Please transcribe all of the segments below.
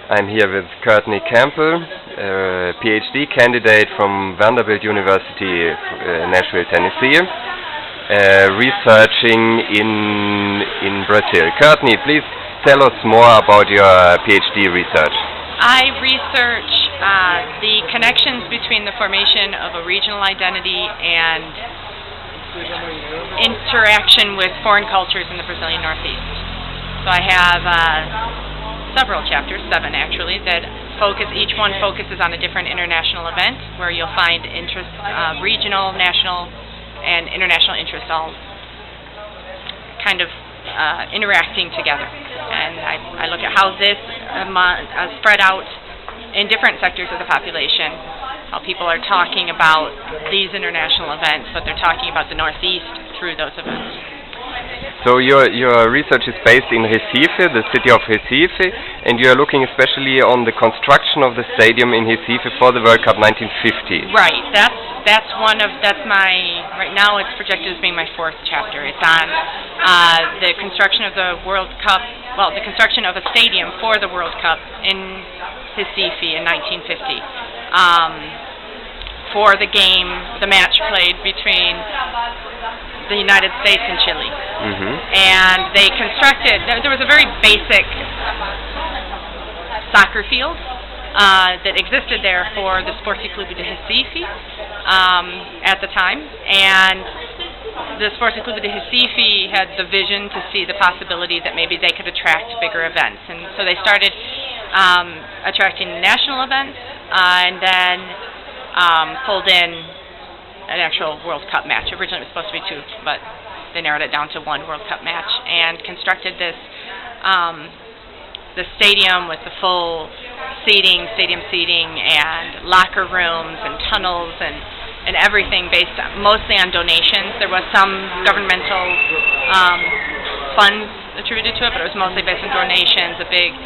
I'm here with Courtney Campbell, a PhD candidate from Vanderbilt University, Nashville, Tennessee, researching in Brazil. Courtney, please tell us more about your PhD research. I research the connections between the formation of a regional identity and interaction with foreign cultures in the Brazilian Northeast. So I have several chapters, 7 actually, that each one focuses on a different international event where you'll find interests, regional, national, and international interests all kind of interacting together. And I look at how this spread out in different sectors of the population, how people are talking about these international events, but they're talking about the Northeast through those events. So your research is based in Recife, the city of Recife, and you are looking especially on the construction of the stadium in Recife for the World Cup 1950. Right. Right now it's projected as being my 4th chapter. It's on the construction of the World Cup, the construction of a stadium for the World Cup in Recife in 1950. For the match played between the United States and Chile. Mm-hmm. And they constructed, there was a very basic soccer field that existed there for the Esporte Clube de Recife at the time, and the Esporte Clube de Recife had the vision to see the possibility that maybe they could attract bigger events, and so they started attracting national events and then pulled in an actual World Cup match. Originally it was supposed to be 2, but they narrowed it down to 1 World Cup match and constructed this the stadium with the full stadium seating and locker rooms and tunnels and everything based mostly on donations. There was some governmental funds attributed to it, but it was mostly based on donations. A big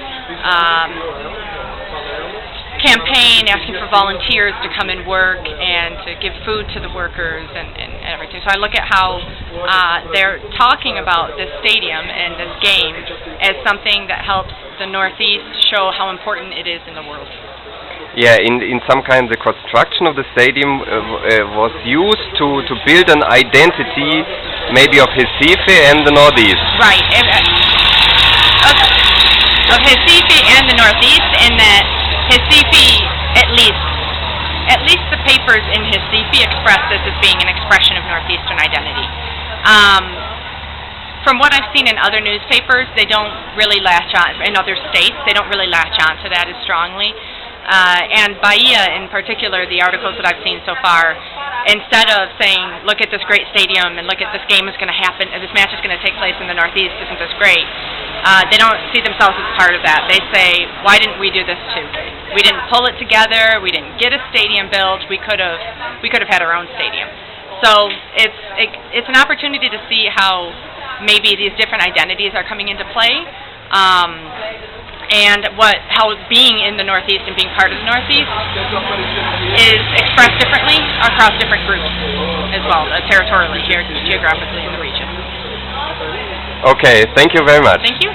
campaign asking for volunteers to come and work and to give food to the workers and everything. So I look at how they're talking about this stadium and this game as something that helps the Northeast show how important it is in the world. Yeah, in some kind the construction of the stadium was used to build an identity maybe of Recife and the Northeast. Right. Of Recife and the Northeast, in that Recife, at least the papers in Recife express this as being an expression of Northeastern identity. From what I've seen in other newspapers, they don't really latch on, in other states, they don't really latch on to that as strongly. And Bahia in particular, the articles that I've seen so far, instead of saying, look at this great stadium and look at this game is going to happen, this match is going to take place in the Northeast, isn't this great? They don't see themselves as part of that. They say, why didn't we do this too? We didn't pull it together, we didn't get a stadium built, we could have had our own stadium. So it's an opportunity to see how maybe these different identities are coming into play. And how being in the Northeast and being part of the Northeast is expressed differently across different groups as well, territorially, geographically in the region. Okay, thank you very much. Thank you.